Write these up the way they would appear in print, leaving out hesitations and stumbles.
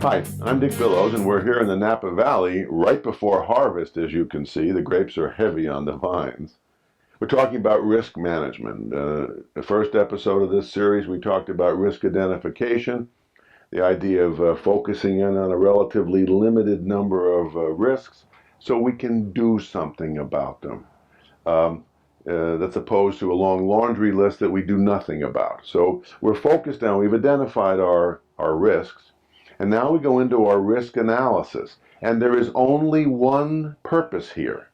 Hi, I'm Dick Billows, and we're here in the Napa Valley right before harvest. As you can see, the grapes are heavy on the vines. We're talking about risk management. The first episode of this series, we talked about risk identification, the idea of focusing in on a relatively limited number of risks so we can do something about them. That's opposed to a long laundry list that we do nothing about. So we're focused on, we've identified our risks, and now we go into our risk analysis. And there is only one purpose here,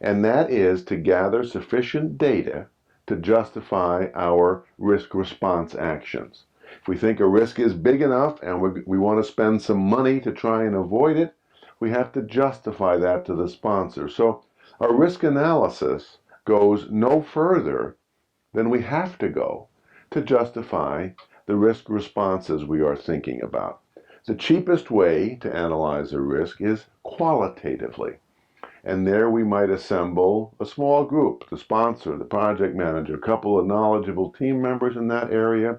and that is to gather sufficient data to justify our risk response actions. If we think a risk is big enough and we want to spend some money to try and avoid it, we have to justify that to the sponsor. So our risk analysis goes no further than we have to go to justify the risk responses we are thinking about. The cheapest way to analyze a risk is qualitatively. And there we might assemble a small group, the sponsor, the project manager, a couple of knowledgeable team members in that area,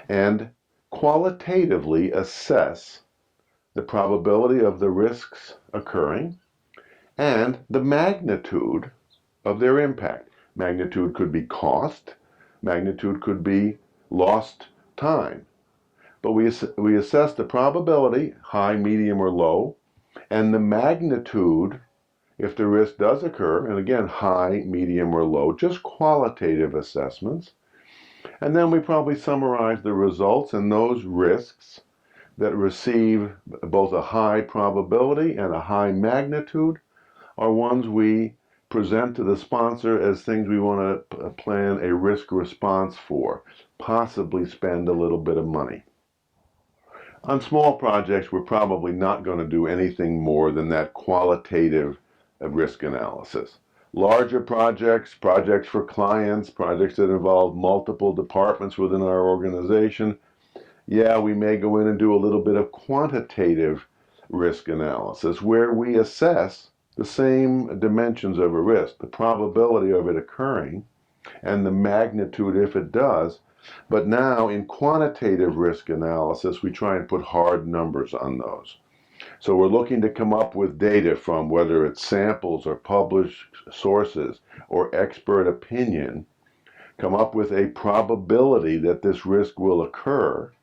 and qualitatively assess the probability of the risks occurring and the magnitude of their impact. Magnitude could be cost, magnitude could be lost time. But we assess the probability, high, medium, or low, and the magnitude if the risk does occur, and again, high, medium, or low, just qualitative assessments. And then we probably summarize the results, and those risks that receive both a high probability and a high magnitude are ones we present to the sponsor as things we want to plan a risk response for, possibly spend a little bit of money. On small projects, we're probably not going to do anything more than that qualitative risk analysis. Larger projects, projects for clients, projects that involve multiple departments within our organization, yeah, we may go in and do a little bit of quantitative risk analysis where we assess the same dimensions of a risk, the probability of it occurring and the magnitude if it does. But now in quantitative risk analysis, we try and put hard numbers on those. So we're looking to come up with data from whether it's samples or published sources or expert opinion, come up with a probability that this risk will occur.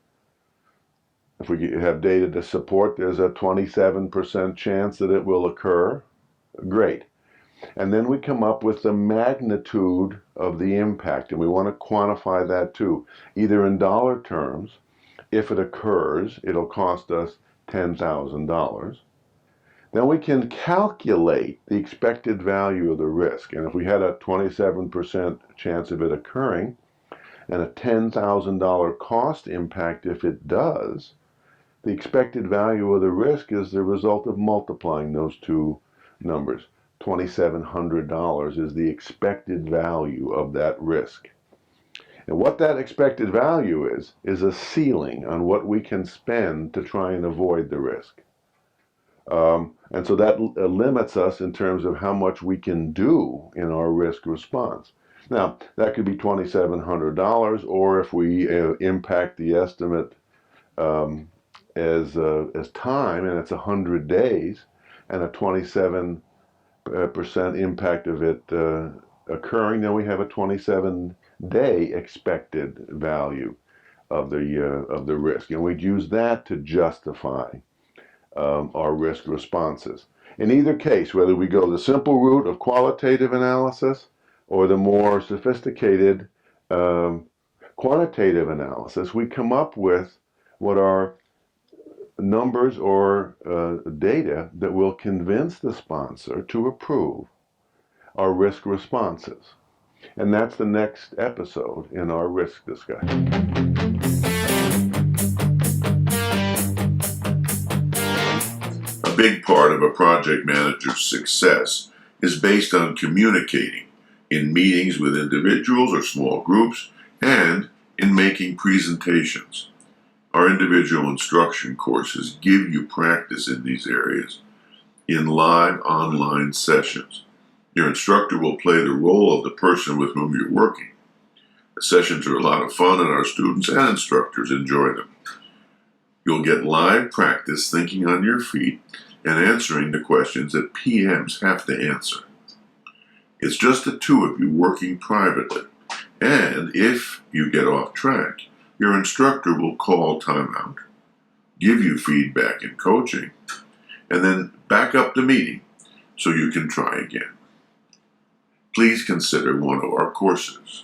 If we have data to support there's a 27% chance that it will occur, great. And then we come up with the magnitude of the impact, and we want to quantify that too, either in dollar terms. If it occurs, it'll cost us $10,000. Then we can calculate the expected value of the risk. And if we had a 27% chance of it occurring and a $10,000 cost impact if it does, the expected value of the risk is the result of multiplying those two numbers. $2,700 is the expected value of that risk. And what that expected value is a ceiling on what we can spend to try and avoid the risk. And so that limits us in terms of how much we can do in our risk response. Now, that could be $2,700, or if we impact the estimate as time, and it's 100 days, and a 27% impact of it occurring, then we have a 27-day expected value of the risk, and we'd use that to justify our risk responses. In either case, whether we go the simple route of qualitative analysis or the more sophisticated quantitative analysis, we come up with what are numbers or data that will convince the sponsor to approve our risk responses. And that's the next episode in our risk discussion. A big part of a project manager's success is based on communicating in meetings with individuals or small groups and in making presentations. Our individual instruction courses give you practice in these areas in live online sessions. Your instructor will play the role of the person with whom you're working. The sessions are a lot of fun and our students and instructors enjoy them. You'll get live practice thinking on your feet and answering the questions that PMs have to answer. It's just the two of you working privately, and if you get off track, your instructor will call timeout, give you feedback and coaching, and then back up the meeting so you can try again. Please consider one of our courses.